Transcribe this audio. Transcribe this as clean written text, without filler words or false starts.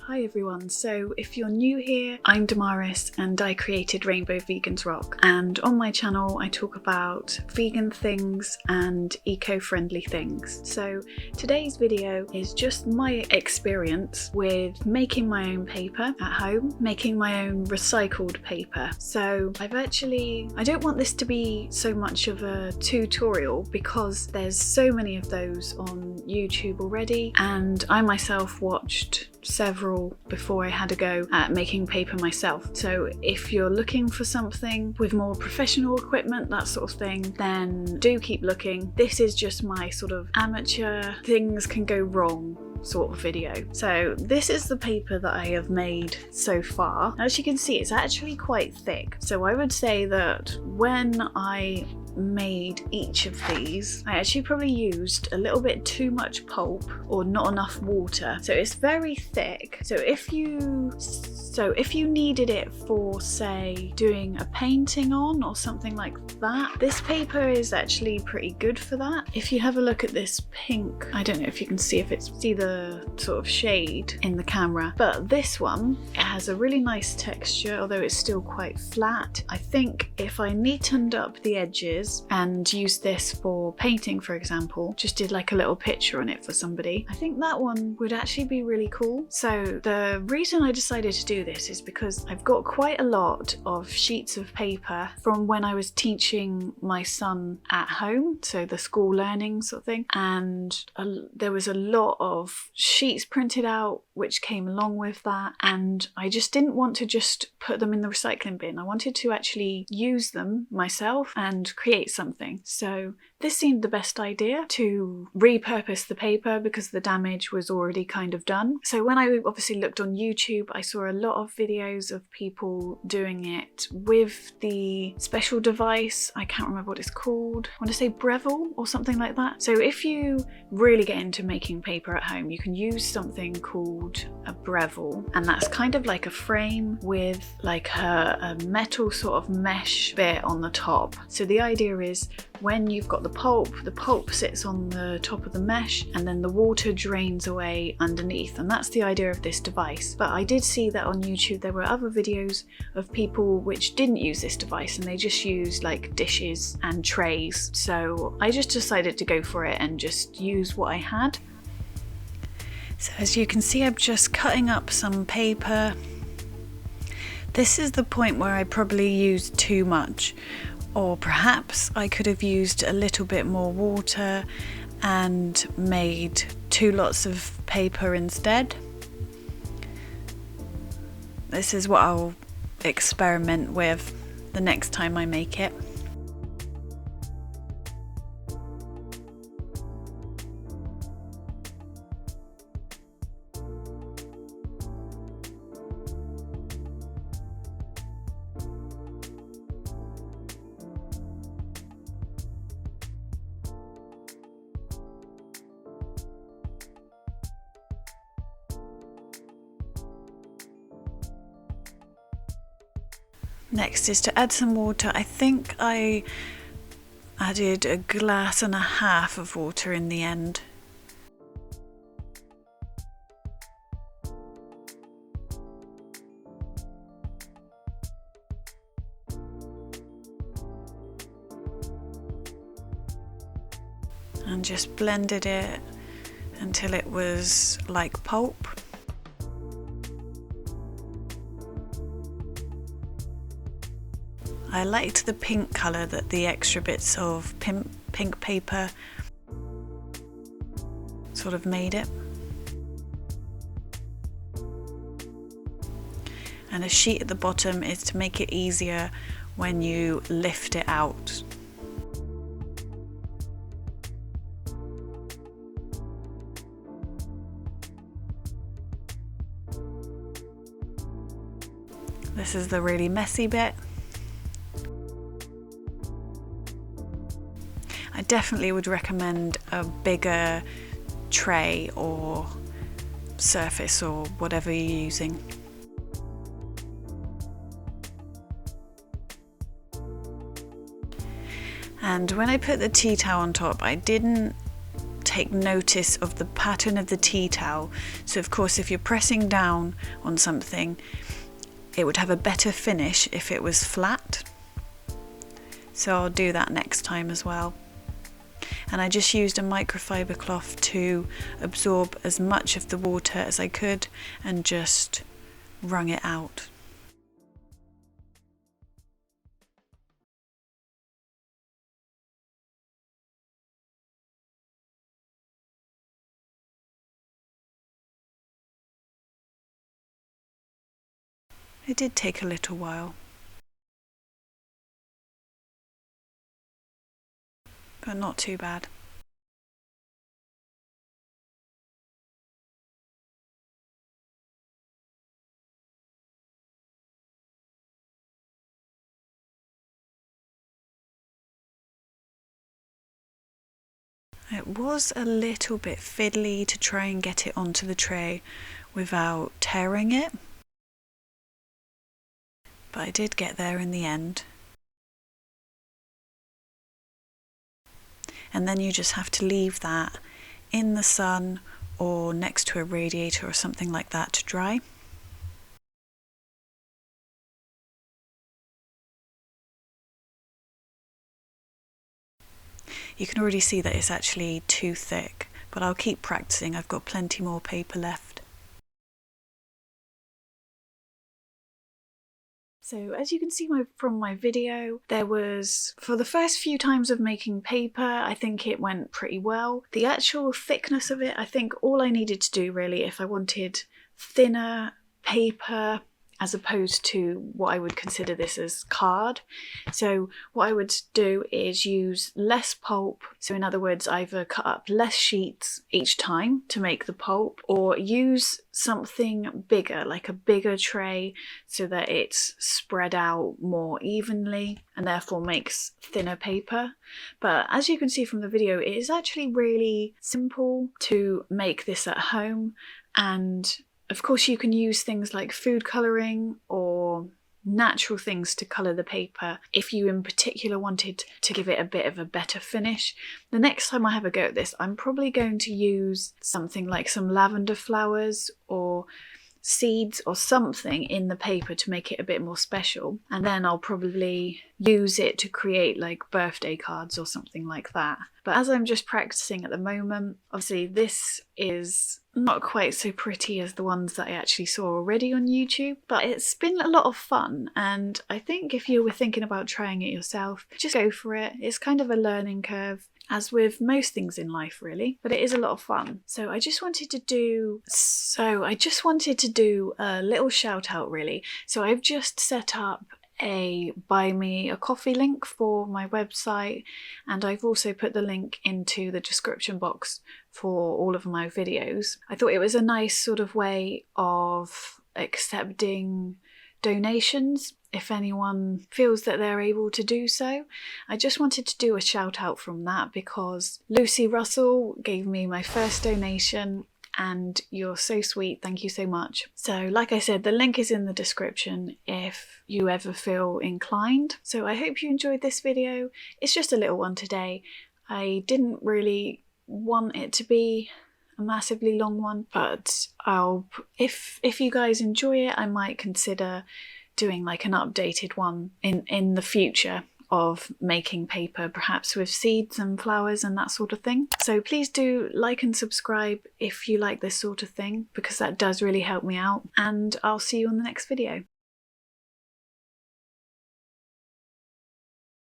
Hi everyone, so if you're new here, I'm Damaris and I created Rainbow Vegans Rock, and on my channel I talk about vegan things and eco-friendly things. So today's video is just my experience with making my own paper at home, making my own recycled paper. So I don't want this to be so much of a tutorial because there's so many of those on YouTube already, and I myself watched several before I had a go at making paper myself. So if you're looking for something with more professional equipment, that sort of thing, then do keep looking. This is just my sort of amateur things can go wrong sort of video. So this is the paper that I have made so far. As you can see, it's actually quite thick. So I would say that when I made each of these, I actually probably used a little bit too much pulp or not enough water. So it's very thick. So if you needed it for, say, doing a painting on or something like that, this paper is actually pretty good for that. If you have a look at this pink, I don't know if you can see the sort of shade in the camera, but this one, it has a really nice texture, although it's still quite flat. I think if I neatened up the edges and used this for painting, for example, just did like a little picture on it for somebody, I think that one would actually be really cool. So the reason I decided to do this is because I've got quite a lot of sheets of paper from when I was teaching my son at home, so the school learning sort of thing, and there was a lot of sheets printed out which came along with that, and I just didn't want to just put them in the recycling bin. I wanted to actually use them myself and create something. So this seemed the best idea, to repurpose the paper because the damage was already kind of done. So when I obviously looked on YouTube, I saw a lot of videos of people doing it with the special device. I can't remember what it's called. I want to say Breville or something like that. So if you really get into making paper at home, you can use something called a Breville, and that's kind of like a frame with like a metal sort of mesh bit on the top. So the idea is when you've got the pulp sits on the top of the mesh and then the water drains away underneath, and that's the idea of this device. But I did see that on YouTube there were other videos of people which didn't use this device and they just used like dishes and trays. So I just decided to go for it and just use what I had. So as you can see, I'm just cutting up some paper. This is the point where I probably used too much, or perhaps I could have used a little bit more water and made 2 lots of paper instead. This is what I'll experiment with the next time I make it. Next is to add some water. I think I added 1.5 glasses of water in the end. And just blended it until it was like pulp. I liked the pink colour that the extra bits of pink paper sort of made it. And a sheet at the bottom is to make it easier when you lift it out. This is the really messy bit. I definitely would recommend a bigger tray or surface or whatever you're using. And when I put the tea towel on top, I didn't take notice of the pattern of the tea towel. So of course, if you're pressing down on something, it would have a better finish if it was flat. So I'll do that next time as well. And I just used a microfiber cloth to absorb as much of the water as I could and just wrung it out. It did take a little while, but not too bad. It was a little bit fiddly to try and get it onto the tray without tearing it, but I did get there in the end. And then you just have to leave that in the sun or next to a radiator or something like that to dry. You can already see that it's actually too thick, but I'll keep practicing. I've got plenty more paper left. So as you can see from my video, there was, for the first few times of making paper, I think it went pretty well. The actual thickness of it, I think all I needed to do really, if I wanted thinner paper, as opposed to what I would consider this as card. So what I would do is use less pulp. So in other words, either cut up less sheets each time to make the pulp, or use something bigger, like a bigger tray, so that it's spread out more evenly and therefore makes thinner paper. But as you can see from the video, it is actually really simple to make this at home. And of course, you can use things like food colouring or natural things to colour the paper if you in particular wanted to give it a bit of a better finish. The next time I have a go at this, I'm probably going to use something like some lavender flowers or seeds or something in the paper to make it a bit more special, and then I'll probably use it to create like birthday cards or something like that. But as I'm just practicing at the moment, obviously this is not quite so pretty as the ones that I actually saw already on YouTube, but it's been a lot of fun, and I think if you were thinking about trying it yourself, just go for it. It's kind of a learning curve, as with most things in life really, but it is a lot of fun. So I just wanted to do a little shout out really. So I've just set up a buy me a coffee link for my website, and I've also put the link into the description box for all of my videos. I thought it was a nice sort of way of accepting donations if anyone feels that they're able to do so. I just wanted to do a shout out from that because Lucy Russell gave me my first donation, and you're so sweet, thank you so much. So like I said, the link is in the description if you ever feel inclined. So I hope you enjoyed this video. It's just a little one today. I didn't really want it to be a massively long one, but if you guys enjoy it, I might consider doing like an updated one in the future of making paper, perhaps with seeds and flowers and that sort of thing. So please do like and subscribe if you like this sort of thing, because that does really help me out, and I'll see you on the next video.